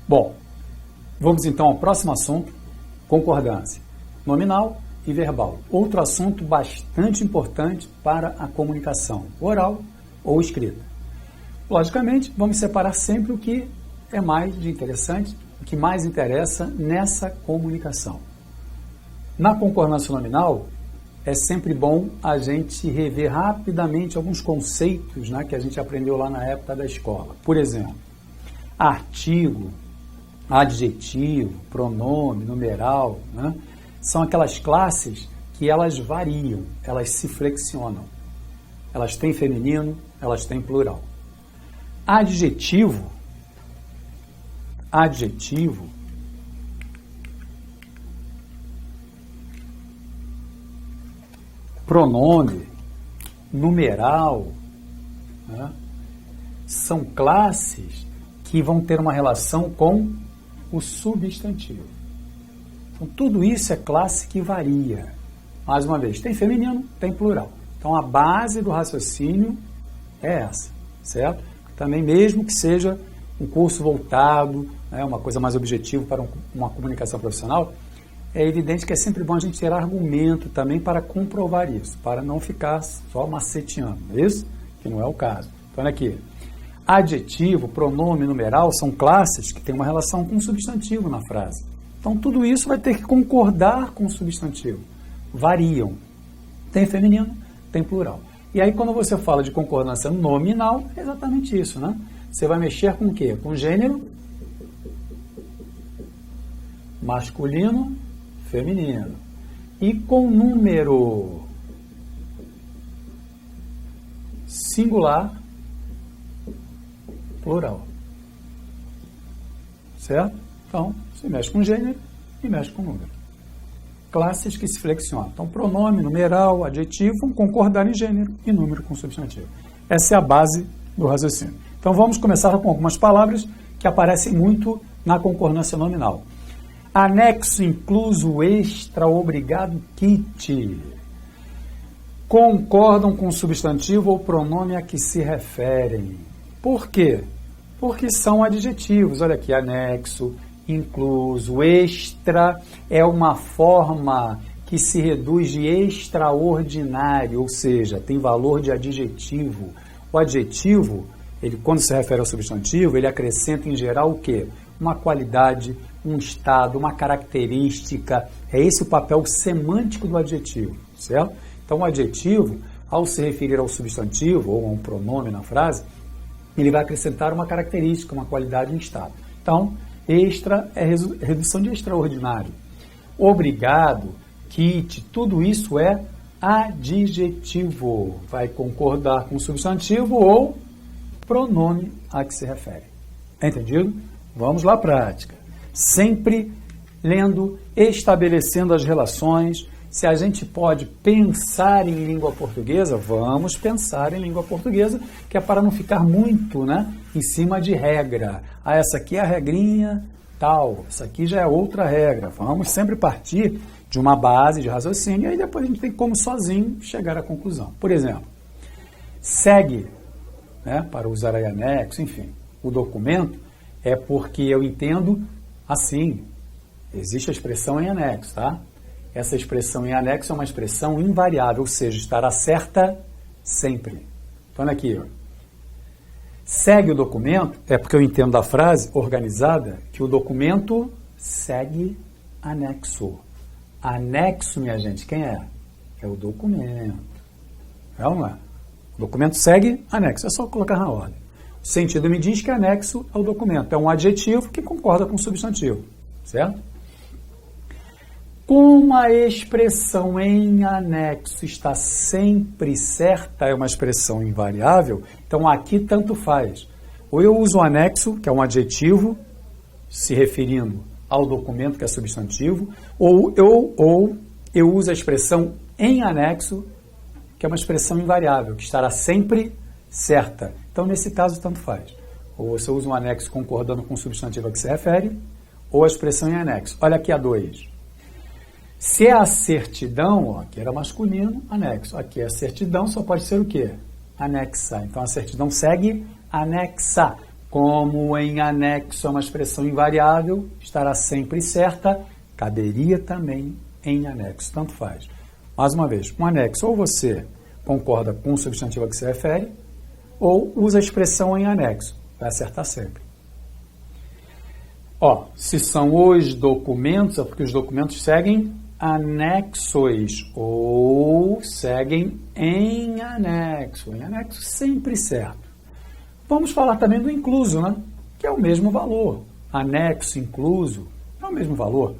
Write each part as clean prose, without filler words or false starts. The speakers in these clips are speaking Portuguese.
Bom, vamos então ao próximo assunto, concordância nominal e verbal. Outro assunto bastante importante para a comunicação oral ou escrita. Logicamente, vamos separar sempre o que é mais de interessante, o que mais interessa nessa comunicação. Na concordância nominal, é sempre bom a gente rever rapidamente alguns conceitos, né, que a gente aprendeu lá na época da escola. Por exemplo, artigo, adjetivo, pronome, numeral, né, são aquelas classes que elas variam, elas se flexionam. Elas têm feminino, elas têm plural. Adjetivo, pronome, numeral, né, são classes que vão ter uma relação com o substantivo. Então, tudo isso é classe que varia. Mais uma vez, tem feminino, tem plural. Então, a base do raciocínio é essa, certo? Também, mesmo que seja um curso voltado, né, uma coisa mais objetiva para uma comunicação profissional, é evidente que é sempre bom a gente ter argumento também para comprovar isso, para não ficar só maceteando, não é isso? Que não é o caso. Então, olha aqui. Adjetivo, pronome, numeral são classes que têm uma relação com o substantivo na frase. Então, tudo isso vai ter que concordar com o substantivo. Variam. Tem feminino, tem plural. E aí, quando você fala de concordância nominal, é exatamente isso, né? Você vai mexer com o quê? Com gênero masculino, feminino. E com número singular, plural. Certo? Então, você mexe com gênero e mexe com número. Classes que se flexionam. Então, pronome, numeral, adjetivo vão concordar em gênero e número com substantivo. Essa é a base do raciocínio. Então, vamos começar com algumas palavras que aparecem muito na concordância nominal. Anexo incluso extra obrigado kit. Concordam com o substantivo ou pronome a que se referem. Por quê? Porque são adjetivos. Olha aqui, anexo, incluso, extra é uma forma que se reduz de extraordinário, ou seja, tem valor de adjetivo. O adjetivo, ele, quando se refere ao substantivo, ele acrescenta em geral o quê? Uma qualidade, um estado, uma característica. É esse o papel semântico do adjetivo, certo? Então, o adjetivo, ao se referir ao substantivo ou a um pronome na frase, ele vai acrescentar uma característica, uma qualidade, um estado. Então, extra é redução de extraordinário. Obrigado, kit, tudo isso é adjetivo. Vai concordar com o substantivo ou pronome a que se refere. Entendido? Vamos lá à prática. Sempre lendo, estabelecendo as relações. Se a gente pode pensar em língua portuguesa, vamos pensar em língua portuguesa, que é para não ficar muito, né, em cima de regra. Ah, essa aqui é a regrinha tal, essa aqui já é outra regra. Vamos sempre partir de uma base de raciocínio e aí depois a gente tem como sozinho chegar à conclusão. Por exemplo, segue, né, para usar aí anexo, enfim, o documento é porque eu entendo assim, existe a expressão em anexo, tá? Essa expressão em anexo é uma expressão invariável, ou seja, estará certa sempre. Então, olha aqui. Ó. Segue o documento, é porque eu entendo da frase organizada que o documento segue anexo. Anexo, minha gente, quem é? É o documento. Vamos lá. O documento segue anexo, é só colocar na ordem. O sentido me diz que anexo é o documento. É um adjetivo que concorda com o substantivo, certo? Como a expressão em anexo está sempre certa, é uma expressão invariável, então aqui tanto faz. Ou eu uso o anexo, que é um adjetivo, se referindo ao documento, que é substantivo, ou eu uso a expressão em anexo, que é uma expressão invariável, que estará sempre certa. Então, nesse caso, tanto faz. Ou você usa um anexo concordando com o substantivo a que se refere, ou a expressão em anexo. Olha aqui a 2. Se é a certidão, ó, aqui era masculino, anexo. Aqui é a certidão, só pode ser o quê? Anexa. Então, a certidão segue anexa. como em anexo é uma expressão invariável, estará sempre certa, caberia também em anexo, tanto faz. Mais uma vez, um anexo, ou você concorda com o substantivo a que se refere, ou usa a expressão em anexo, vai acertar sempre. Se são os documentos, é porque os documentos seguem anexos ou seguem em anexo. Em anexo sempre certo. Vamos falar também do incluso, né? Que é o mesmo valor. Anexo, incluso, é o mesmo valor.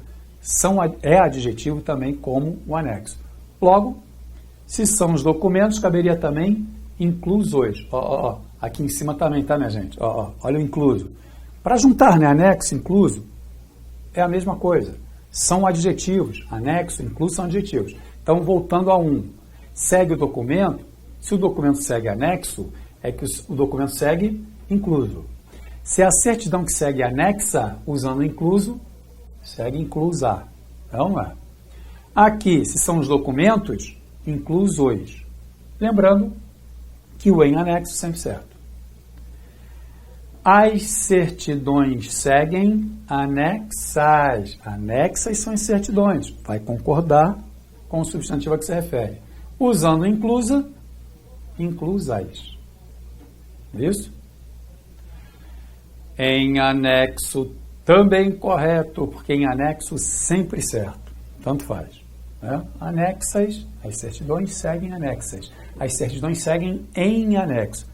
É adjetivo também como o anexo. Logo, se são os documentos, caberia também inclusos. Aqui em cima também, tá, minha gente? Olha o incluso. Para juntar, né, anexo e incluso, é a mesma coisa. São adjetivos. Anexo e incluso são adjetivos. Então, voltando a segue o documento. Se o documento segue anexo, é que o documento segue incluso. Se a certidão que segue anexa, usando incluso, segue inclusa. Então, aqui, se são os documentos, inclusos. Lembrando que o em anexo sempre certo. As certidões seguem anexas. Anexas são as certidões. Vai concordar com o substantivo a que se refere. Usando inclusa, inclusas. Isso? Em anexo também correto, porque em anexo sempre certo. Tanto faz. Anexas, as certidões seguem anexas. As certidões seguem em anexo.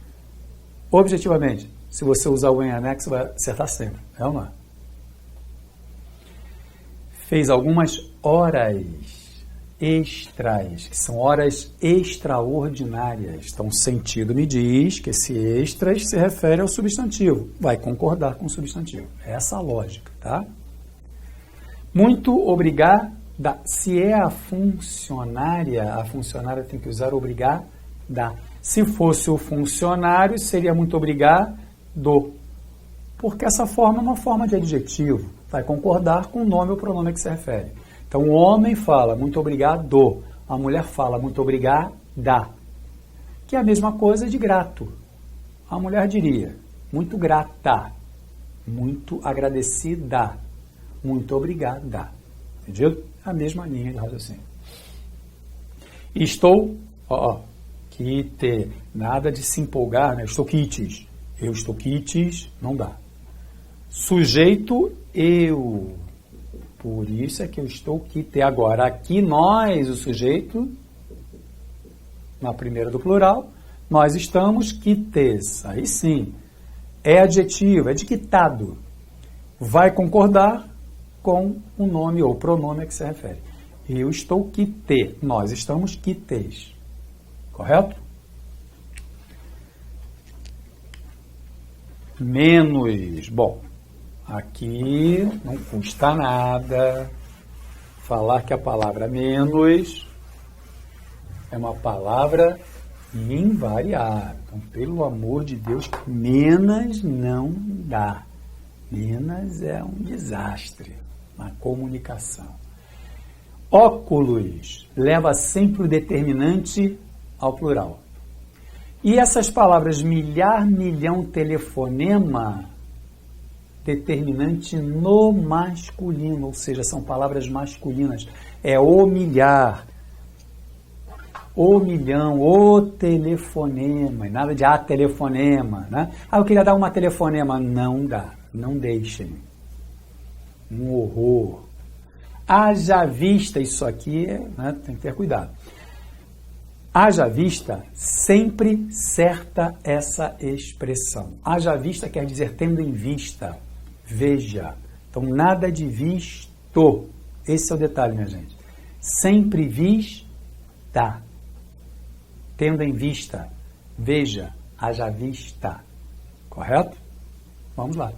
Objetivamente, se você usar o em anexo, vai acertar sempre. É ou não é? Fez algumas horas extras, que são horas extraordinárias. Então, o sentido me diz que esse extras se refere ao substantivo. Vai concordar com o substantivo. É essa a lógica, tá? Muito obrigada. Se é a funcionária tem que usar obrigada. Se fosse o funcionário, seria muito obrigado, porque essa forma é uma forma de adjetivo, vai concordar com o nome ou pronome a que se refere. Então, o homem fala muito obrigado, a mulher fala muito obrigada, que é a mesma coisa de grato. A mulher diria muito grata, muito agradecida, muito obrigada. Entendido? A mesma linha de raciocínio. Estou, quite, nada de se empolgar, né? Estou quites. Eu estou quites, não dá. Sujeito, eu. Por isso é que eu estou quite. Agora, aqui nós, o sujeito, na primeira do plural, nós estamos quites. Aí sim, é adjetivo, é de quitado. Vai concordar com o nome ou pronome a que se refere. Eu estou quite, nós estamos quites. Correto? Menos. Bom, aqui não custa nada falar que a palavra menos é uma palavra invariável. Então, pelo amor de Deus, menos não dá. Menos é um desastre na comunicação. Óculos leva sempre o determinante ao plural. E essas palavras milhar, milhão, telefonema, determinante no masculino, ou seja, são palavras masculinas. É o milhar, o milhão, o telefonema, e nada de a telefonema, né? Eu queria dar uma telefonema. Não dá, não deixem. Um horror. Haja vista, isso aqui, né, tem que ter cuidado. Haja vista, sempre certa essa expressão. Haja vista quer dizer tendo em vista, veja. Então, nada de visto. Esse é o detalhe, minha gente. Sempre vista. Tendo em vista, veja, haja vista. Correto? Vamos lá.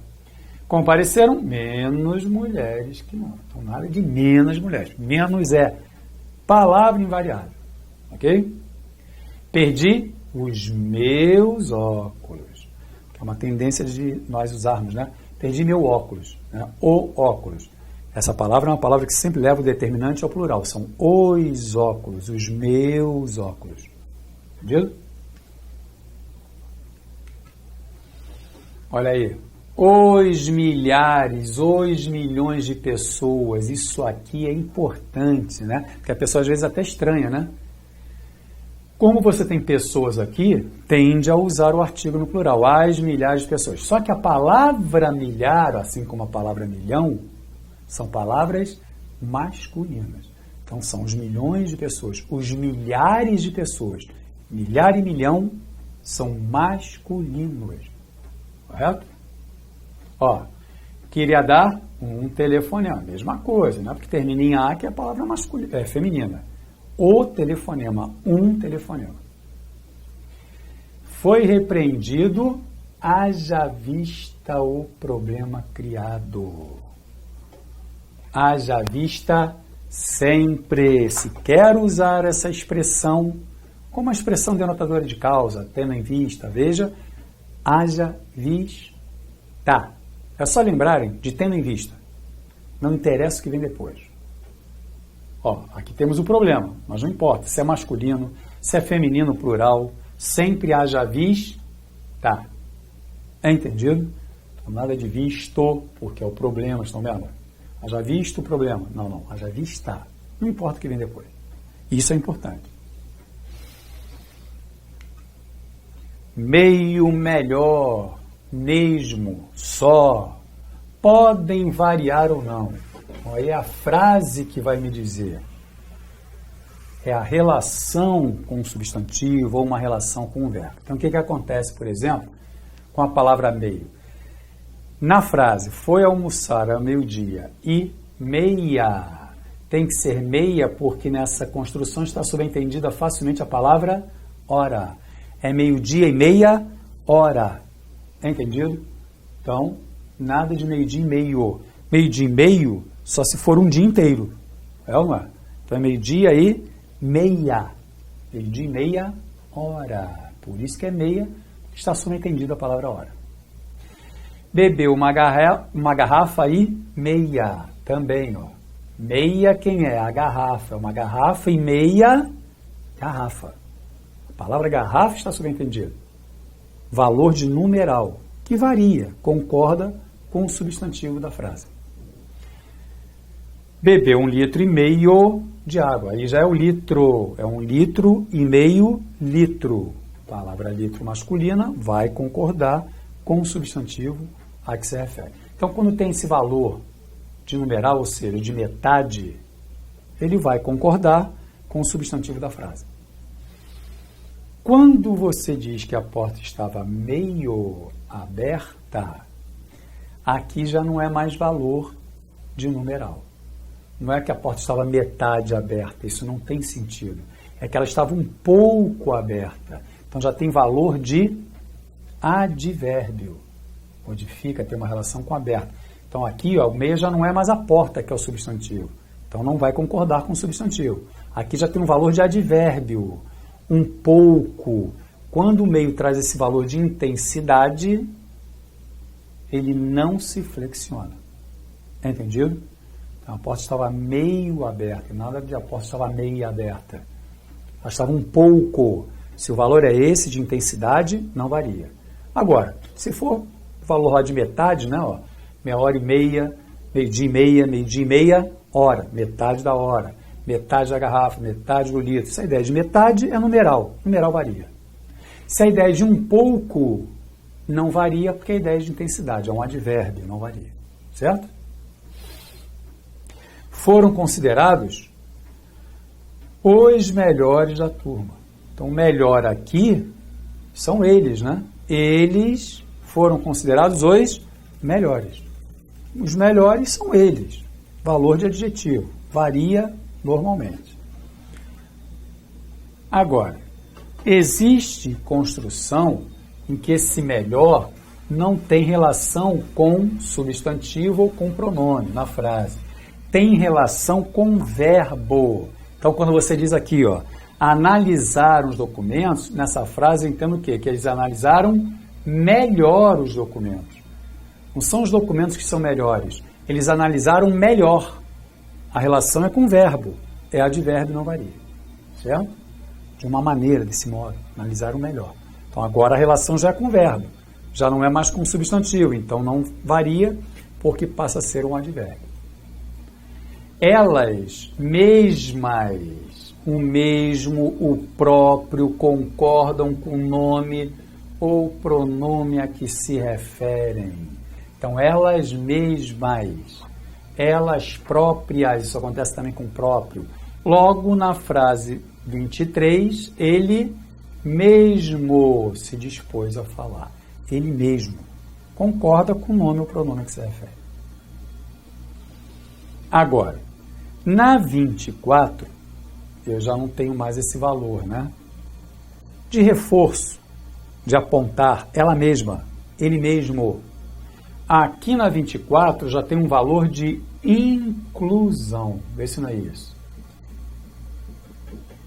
Compareceram menos mulheres que não. Então, nada de menos mulheres. Menos é palavra invariável. Ok? Perdi os meus óculos. Que é uma tendência de nós usarmos, né? Perdi meu óculos. Né? O óculos. Essa palavra é uma palavra que sempre leva o determinante ao plural. São os óculos, os meus óculos. Entendido? Olha aí. Os milhares, os milhões de pessoas, isso aqui é importante, né? Porque a pessoa às vezes até estranha, né? Como você tem pessoas aqui, tende a usar o artigo no plural, as milhares de pessoas. Só que a palavra milhar, assim como a palavra milhão, são palavras masculinas. Então são os milhões de pessoas, os milhares de pessoas. Milhar e milhão são masculinos. Correto? Ó, queria dar um telefonema, mesma coisa, né? Porque termina em A, que é a palavra masculina, feminina. O telefonema, um telefonema. Foi repreendido, haja vista o problema criado. Haja vista sempre. Se quer usar essa expressão, como a expressão denotadora de causa, tendo em vista, veja, haja vista. É só lembrarem de tendo em vista. Não interessa o que vem depois. Ó, aqui temos o problema, mas não importa se é masculino, se é feminino, plural, sempre haja vista. É entendido? Então, nada de visto, porque é o problema, estão vendo? Haja visto o problema. Não, haja vista. Não importa o que vem depois. Isso é importante. Meio, melhor, mesmo, só, podem variar ou não. É a frase que vai me dizer. É a relação com o substantivo ou uma relação com o verbo. Então, o que acontece, por exemplo, com a palavra meio? Na frase, foi almoçar ao meio-dia e meia. Tem que ser meia porque nessa construção está subentendida facilmente a palavra hora. É meio-dia e meia hora. Entendido? Então, nada de meio-dia e meio. Meio-dia e meio só se for um dia inteiro. É ou não é? Então é meio-dia e meia. Meio-dia e meia hora. Por isso que é meia, está subentendida a palavra hora. Bebeu uma garrafa e meia. Também, ó. Meia quem é? A garrafa. É uma garrafa e meia garrafa. A palavra garrafa está subentendida. Valor de numeral, que varia, concorda com o substantivo da frase. Bebeu 1,5 litro de água. Aí já é o litro. É 1,5 litro. A palavra litro masculina vai concordar com o substantivo a que se refere. Então, quando tem esse valor de numeral, ou seja, de metade, ele vai concordar com o substantivo da frase. Quando você diz que a porta estava meio aberta, aqui já não é mais valor de numeral. Não é que a porta estava metade aberta, isso não tem sentido. É que ela estava um pouco aberta. Então já tem valor de advérbio. Modifica, tem uma relação com aberta. Então aqui, ó, o meia já não é mais a porta que é o substantivo. Então não vai concordar com o substantivo. Aqui já tem um valor de advérbio. Um pouco. Quando o meio traz esse valor de intensidade, ele não se flexiona. Entendido? Então, a porta estava meio aberta, nada de a porta estava meio aberta. Ela estava um pouco. Se o valor é esse de intensidade, não varia. Agora, se for o valor lá de metade, né, ó, meia hora e meia, meio-dia e meia hora, metade da hora. Metade da garrafa, metade do litro. Se a ideia de metade é numeral. Numeral varia. Se a ideia de um pouco não varia, porque a ideia de intensidade é um advérbio, não varia. Certo? Foram considerados os melhores da turma. Então, o melhor aqui são eles, né? Eles foram considerados os melhores. Os melhores são eles. Valor de adjetivo. Varia normalmente. Agora, existe construção em que esse melhor não tem relação com substantivo ou com pronome na frase. Tem relação com verbo. Então, quando você diz aqui, ó, analisar os documentos, nessa frase eu entendo o quê? Que eles analisaram melhor os documentos. Não são os documentos que são melhores. Eles analisaram melhor. A relação é com verbo, é advérbio, não varia, certo? De uma maneira, desse modo, analisaram melhor. Então agora a relação já é com verbo, já não é mais com substantivo, então não varia, porque passa a ser um advérbio. Elas mesmas, o mesmo, o próprio, concordam com o nome ou pronome a que se referem. Então, elas mesmas, elas próprias, isso acontece também com próprio. Logo, na frase 23, ele mesmo se dispôs a falar. Ele mesmo concorda com o nome ou pronome a que se refere. Agora, na 24, eu já não tenho mais esse valor, né? De reforço, de apontar, ela mesma, ele mesmo. Aqui na 24 já tem um valor de inclusão. Vê se não é isso.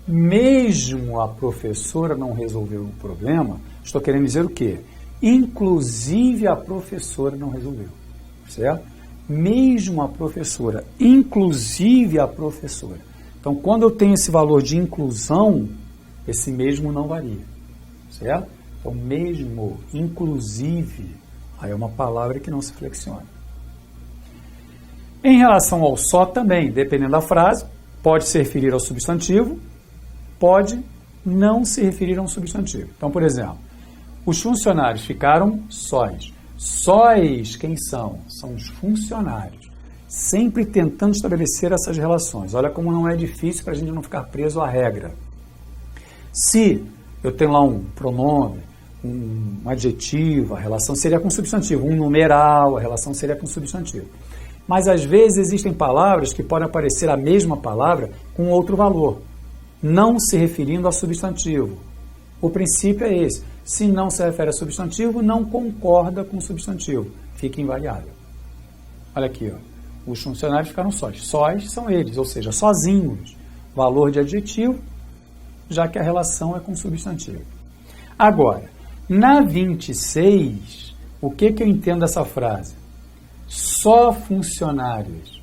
Mesmo a professora não resolveu o problema, estou querendo dizer o quê? Inclusive a professora não resolveu, certo? Mesmo a professora, inclusive a professora. Então, quando eu tenho esse valor de inclusão, esse mesmo não varia, certo? Então, mesmo, inclusive, aí é uma palavra que não se flexiona. Em relação ao só também, dependendo da frase, pode se referir ao substantivo, pode não se referir a um substantivo. Então, por exemplo, os funcionários ficaram sós. Sós, quem são? São os funcionários. Sempre tentando estabelecer essas relações. Olha como não é difícil para a gente não ficar preso à regra. Se eu tenho lá um pronome, um adjetivo, a relação seria com substantivo. Um numeral, a relação seria com substantivo. Mas às vezes existem palavras que podem aparecer a mesma palavra com outro valor, não se referindo a substantivo. O princípio é esse. Se não se refere a substantivo, não concorda com o substantivo. Fica invariável. Olha aqui, ó. Os funcionários ficaram sós. Sós são eles, ou seja, sozinhos. Valor de adjetivo, já que a relação é com substantivo. Agora, na 26, o que eu entendo dessa frase? Só funcionários.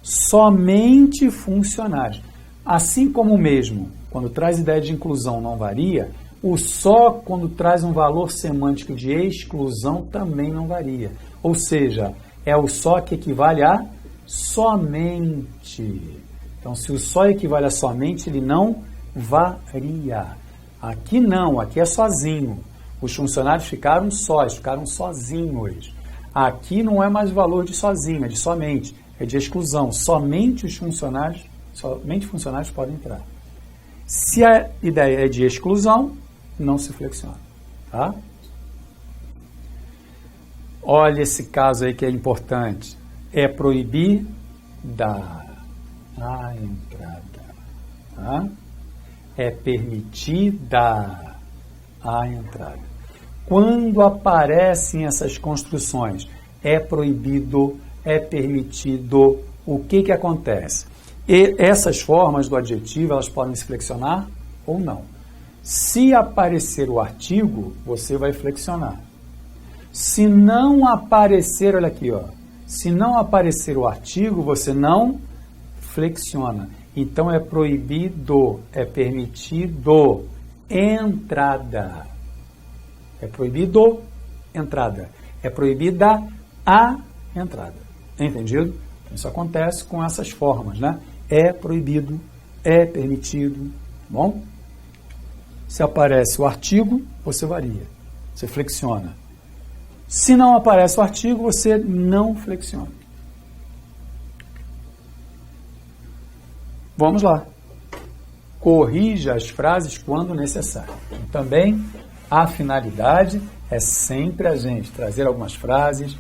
Somente funcionários. Assim como o mesmo, quando traz ideia de inclusão, não varia, o só, quando traz um valor semântico de exclusão, também não varia. Ou seja, é o só que equivale a somente. Então, se o só equivale a somente, ele não varia. Aqui não, aqui é sozinho. Os funcionários ficaram sós, ficaram sozinhos. Aqui não é mais valor de sozinho, é de somente, é de exclusão. Somente funcionários podem entrar. Se a ideia é de exclusão, não se flexiona. Tá? Olha esse caso aí que é importante. É proibir a entrada. Tá? É permitida a entrada. Quando aparecem essas construções, é proibido, é permitido, o que acontece? E essas formas do adjetivo, elas podem se flexionar ou não. Se aparecer o artigo, você vai flexionar. Se não aparecer, olha aqui, ó. Se não aparecer o artigo, você não flexiona. Então é proibido, é permitido, entrada. É proibido, entrada. É proibida a entrada. Entendido? Isso acontece com essas formas, né? É proibido, é permitido, bom? Se aparece o artigo, você varia, você flexiona. Se não aparece o artigo, você não flexiona. Vamos lá. Corrija as frases quando necessário. Também a finalidade é sempre a gente trazer algumas frases,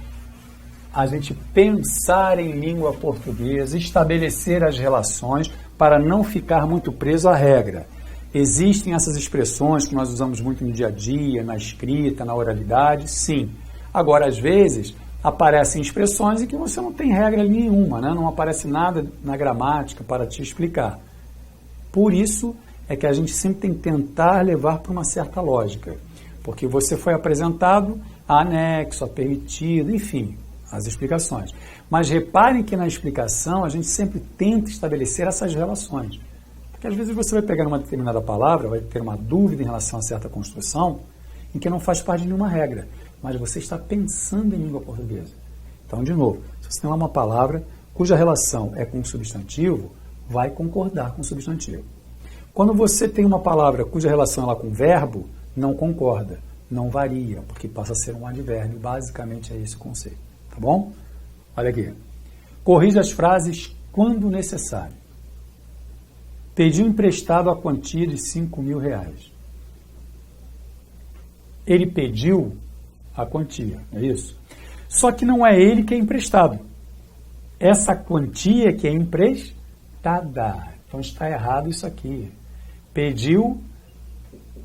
a gente pensar em língua portuguesa, estabelecer as relações para não ficar muito preso à regra. Existem essas expressões que nós usamos muito no dia a dia, na escrita, na oralidade, sim. Agora, às vezes, aparecem expressões em que você não tem regra nenhuma, né? Não aparece nada na gramática para te explicar. Por isso é que a gente sempre tem que tentar levar para uma certa lógica, porque você foi apresentado a anexo, a permitido, enfim, as explicações. Mas reparem que na explicação a gente sempre tenta estabelecer essas relações. Porque às vezes você vai pegar uma determinada palavra, vai ter uma dúvida em relação a certa construção, em que não faz parte de nenhuma regra, mas você está pensando em língua portuguesa. Então, de novo, se você tem lá uma palavra cuja relação é com o substantivo, vai concordar com o substantivo. Quando você tem uma palavra cuja relação é com o verbo, não concorda, não varia, porque passa a ser um advérbio. Basicamente é esse o conceito. Tá bom? Olha aqui. Corrija as frases quando necessário. Pediu emprestado a quantia de R$5.000. Ele pediu a quantia, não é isso? Só que não é ele que é emprestado. Essa quantia que é emprestada. Então está errado isso aqui. Pediu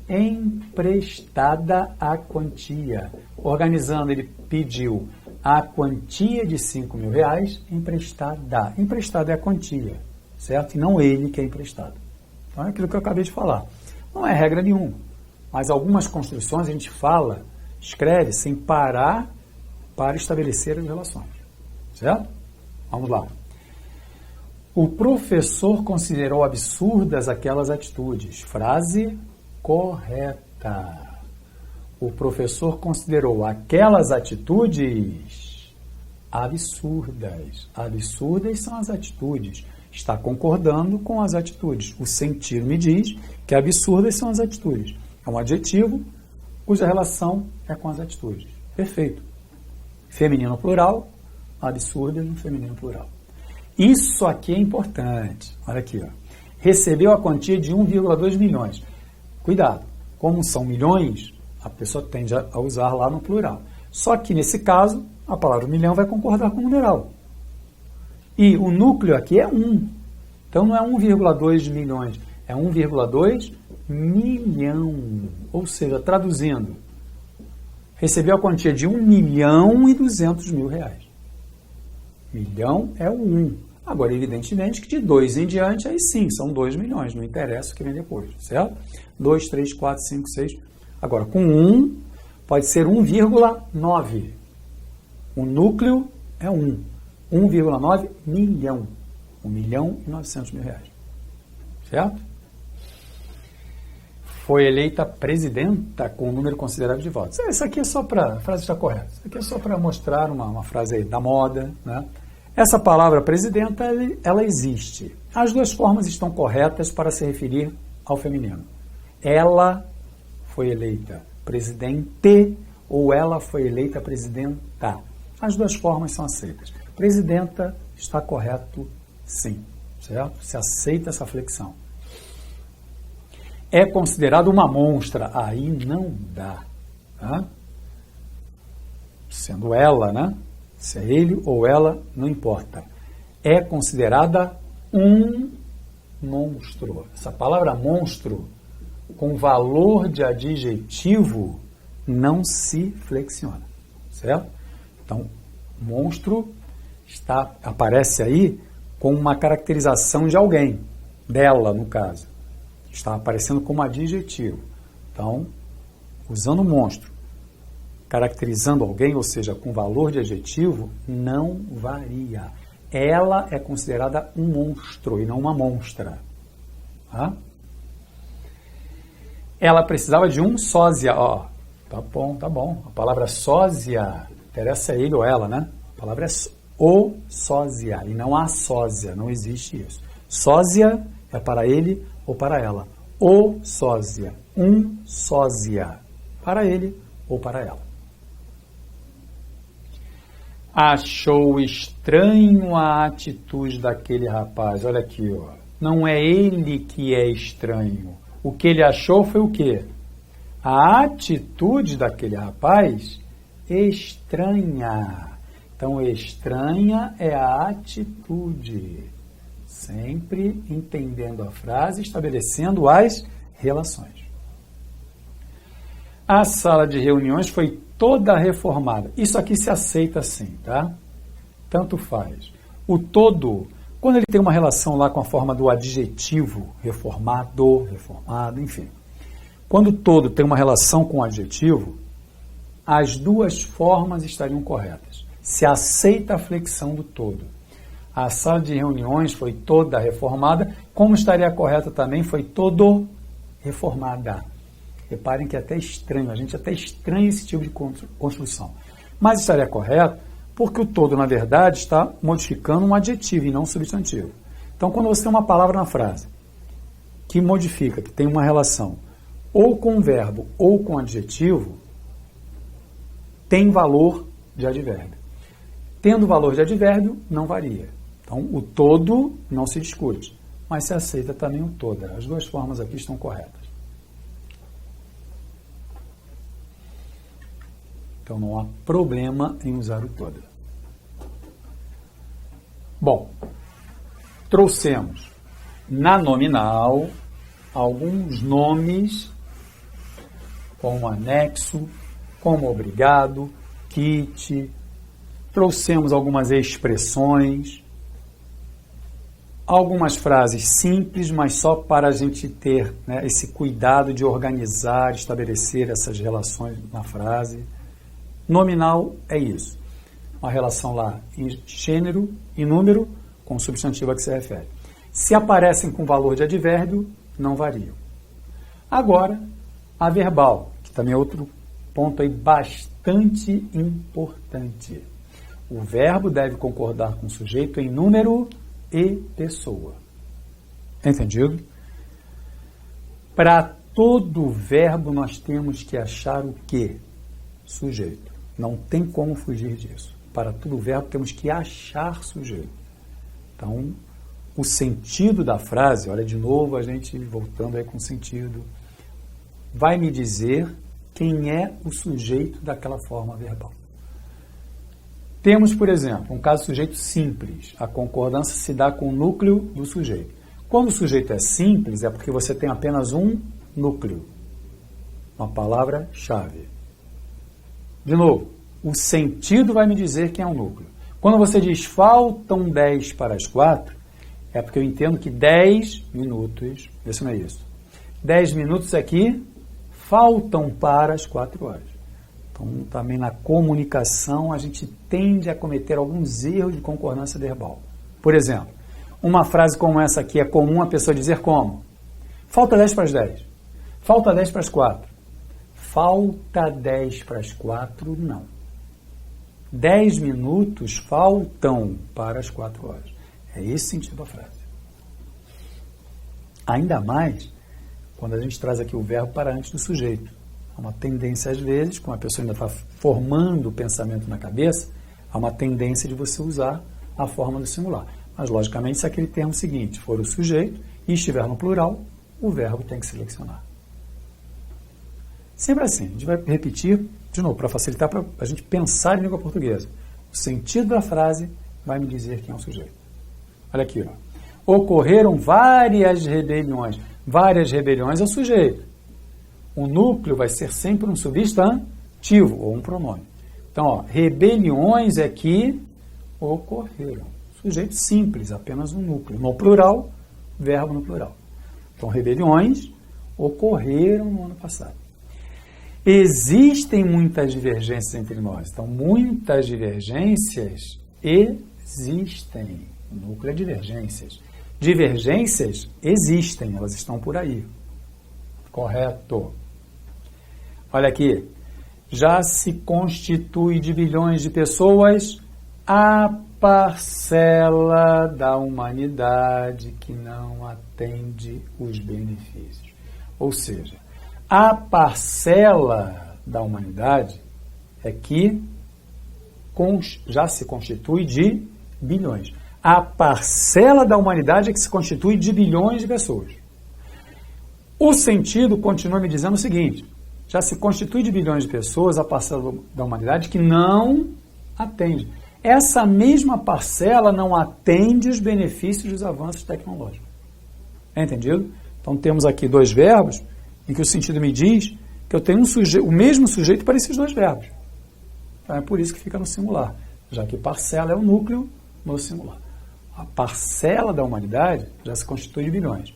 emprestada a quantia. Organizando, ele pediu a quantia de R$5.000 emprestada. Emprestada é a quantia, certo? E não ele que é emprestado. Então é aquilo que eu acabei de falar. Não é regra nenhuma, mas algumas construções a gente fala, escreve sem parar para estabelecer as relações, certo? Vamos lá. O professor considerou absurdas aquelas atitudes. Frase correta. O professor considerou aquelas atitudes absurdas. Absurdas são as atitudes. Está concordando com as atitudes. O sentido me diz que absurdas são as atitudes. É um adjetivo cuja relação é com as atitudes. Perfeito. Feminino plural, absurdas no feminino plural. Isso aqui é importante. Olha aqui, ó. Recebeu a quantia de 1,2 milhões. Cuidado, como são milhões, a pessoa tende a usar lá no plural. Só que nesse caso, a palavra milhão vai concordar com o numeral. E o núcleo aqui é 1. Então não é 1,2 milhões, é 1,2 milhão. Ou seja, traduzindo, recebeu a quantia de 1.200.000. Milhão é o 1. Agora, evidentemente que de 2 em diante, aí sim, são 2 milhões, não interessa o que vem depois, certo? 2, 3, 4, 5, 6. Agora, com 1, pode ser 1,9. O núcleo é 1. 1,9 milhão. 1.900.000. Certo? Foi eleita presidenta com um número considerável de votos. Isso aqui é só para... A frase está correta. Isso aqui é só para mostrar uma frase aí da moda, né? Essa palavra presidenta, ela existe. As duas formas estão corretas para se referir ao feminino. Ela foi eleita presidente ou ela foi eleita presidenta. As duas formas são aceitas. Presidenta está correto, sim. Certo? Se aceita essa flexão. É considerado uma monstra. Aí não dá. Tá? Sendo ela, né? Se é ele ou ela, não importa. É considerada um monstro. Essa palavra monstro, com valor de adjetivo, não se flexiona. Certo? Então, monstro aparece aí com uma caracterização de alguém. Dela, no caso. Está aparecendo como adjetivo. Então, usando monstro, caracterizando alguém, ou seja, com valor de adjetivo, não varia. Ela é considerada um monstro e não uma monstra. Tá? Ela precisava de um sósia. Ó, tá bom, tá bom. A palavra sósia interessa ele ou ela, né? A palavra é o sósia e não a sósia. Não existe isso. Sósia é para ele ou para ela. O sósia. Um sósia. Para ele ou para ela. Achou estranho a atitude daquele rapaz. Olha aqui, ó. Não é ele que é estranho. O que ele achou foi o quê? A atitude daquele rapaz estranha. Então, estranha é a atitude. Sempre entendendo a frase, estabelecendo as relações. A sala de reuniões foi toda reformada. Isso aqui se aceita assim, tá? Tanto faz. O todo, quando ele tem uma relação lá com a forma do adjetivo, reformado, reformado, enfim. Quando o todo tem uma relação com o adjetivo, as duas formas estariam corretas. Se aceita a flexão do todo. A sala de reuniões foi toda reformada, como estaria correta também, foi todo reformada. Reparem que é até estranho, a gente até estranha esse tipo de construção. Mas estaria correto porque o todo, na verdade, está modificando um adjetivo e não um substantivo. Então, quando você tem uma palavra na frase que modifica, que tem uma relação ou com verbo ou com adjetivo, tem valor de advérbio. Tendo valor de advérbio, não varia. Então, o todo não se discute, mas se aceita também o toda. As duas formas aqui estão corretas. Então, não há problema em usar o toda. Bom, trouxemos na nominal alguns nomes como anexo, como obrigado, kit. Trouxemos algumas expressões, algumas frases simples, mas só para a gente ter, né, esse cuidado de organizar, estabelecer essas relações na frase. Nominal é isso. Uma relação lá em gênero e número com o substantivo a que se refere. Se aparecem com valor de advérbio, não variam. Agora, a verbal, que também é outro ponto aí bastante importante. O verbo deve concordar com o sujeito em número e pessoa. Entendido? Para todo verbo nós temos que achar o quê? Sujeito. Não tem como fugir disso. Para todo verbo temos que achar sujeito. Então, o sentido da frase, olha de novo a gente voltando aí com o sentido, vai me dizer quem é o sujeito daquela forma verbal. Temos, por exemplo, um caso sujeito simples. A concordância se dá com o núcleo do sujeito. Quando o sujeito é simples, é porque você tem apenas um núcleo. Uma palavra-chave. De novo, o sentido vai me dizer quem é o núcleo. Quando você diz faltam 10 para as 4, é porque eu entendo que 10 minutos, isso não é isso. 10 minutos aqui faltam para as 4 horas. Então, também na comunicação, a gente tende a cometer alguns erros de concordância verbal. Por exemplo, uma frase como essa aqui é comum a pessoa dizer como? Falta 10 para as 10. Falta 10 para as 4. Falta 10 para as 4, não. 10 minutos faltam para as 4 horas. É esse sentido da frase. Ainda mais quando a gente traz aqui o verbo para antes do sujeito. Há uma tendência, às vezes, quando a pessoa ainda está formando o pensamento na cabeça, há uma tendência de você usar a forma do singular. Mas, logicamente, se aquele termo seguinte for o sujeito e estiver no plural, o verbo tem que selecionar. Sempre assim, a gente vai repetir, de novo, para facilitar para a gente pensar em língua portuguesa. O sentido da frase vai me dizer quem é o sujeito. Olha aqui, ó. Ocorreram várias rebeliões. Várias rebeliões é o sujeito. O núcleo vai ser sempre um substantivo ou um pronome. Então, ó, rebeliões é que ocorreram. Sujeito simples, apenas um núcleo. No plural, verbo no plural. Então, rebeliões ocorreram no ano passado. Existem muitas divergências entre nós. Então, muitas divergências existem. O núcleo é divergências. Divergências existem, elas estão por aí. Correto. Olha aqui. Já se constitui de bilhões de pessoas a parcela da humanidade que não atende os benefícios. Ou seja, a parcela da humanidade é que já se constitui de bilhões. A parcela da humanidade é que se constitui de bilhões de pessoas. O sentido continua me dizendo o seguinte: já se constitui de bilhões de pessoas a parcela da humanidade que não atende. Essa mesma parcela não atende os benefícios dos avanços tecnológicos. É entendido? Então temos aqui dois verbos em que o sentido me diz que eu tenho o mesmo sujeito para esses dois verbos. Então é por isso que fica no singular, já que parcela é o núcleo no singular. A parcela da humanidade já se constitui de bilhões.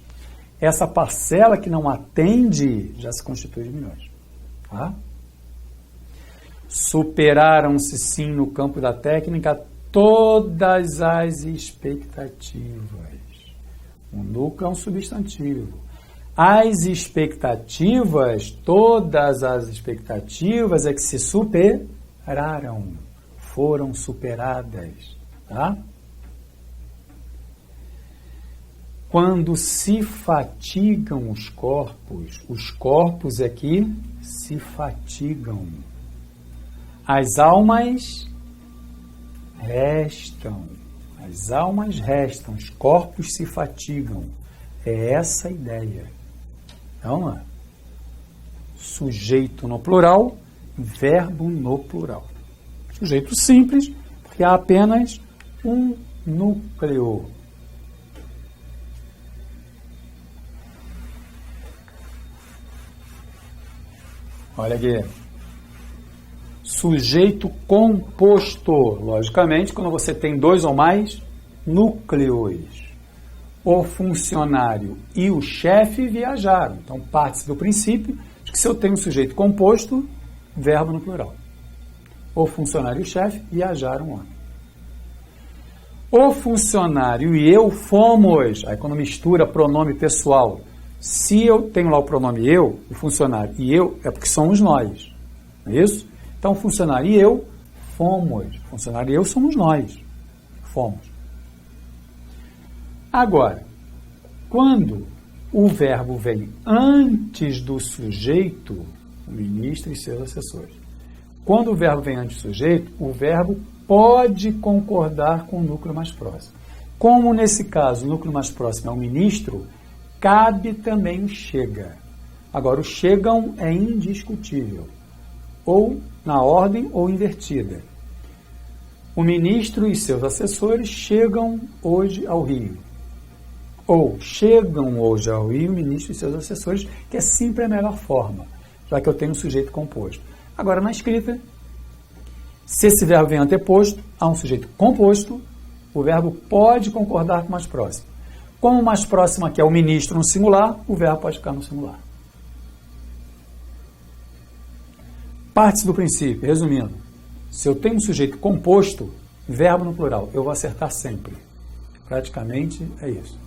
Essa parcela que não atende já se constitui de milhões. Tá? Superaram-se, sim, no campo da técnica, todas as expectativas. O núcleo é um substantivo. As expectativas, todas as expectativas é que se superaram, foram superadas, tá? Quando se fatigam os corpos é que se fatigam. As almas restam, os corpos se fatigam. É essa a ideia. Então, sujeito no plural, verbo no plural. Sujeito simples, porque há apenas um núcleo. Olha aqui. Sujeito composto. Logicamente, quando você tem dois ou mais núcleos. O funcionário e o chefe viajaram. Então, parte-se do princípio de que se eu tenho um sujeito composto, verbo no plural. O funcionário e o chefe viajaram ontem. O funcionário e eu fomos. Aí, quando mistura pronome pessoal, se eu tenho lá o pronome eu, o funcionário e eu, é porque somos nós. Não é isso? Então, o funcionário e eu fomos. O funcionário e eu somos nós. Fomos. Agora, quando o verbo vem antes do sujeito, o ministro e seus assessores. Quando o verbo vem antes do sujeito, o verbo pode concordar com o núcleo mais próximo. Como nesse caso o núcleo mais próximo é o ministro, cabe também o chega. Agora, o chegam é indiscutível, ou na ordem ou invertida. O ministro e seus assessores chegam hoje ao Rio. Ou chegam hoje ao Rio o ministro e seus assessores, que é sempre a melhor forma, já que eu tenho um sujeito composto. Agora, na escrita, se esse verbo vem anteposto a um sujeito composto, o verbo pode concordar com o mais próximo. Como o mais próximo aqui é o ministro no singular, o verbo pode ficar no singular. Parte do princípio, resumindo, se eu tenho um sujeito composto, verbo no plural, eu vou acertar sempre. Praticamente é isso.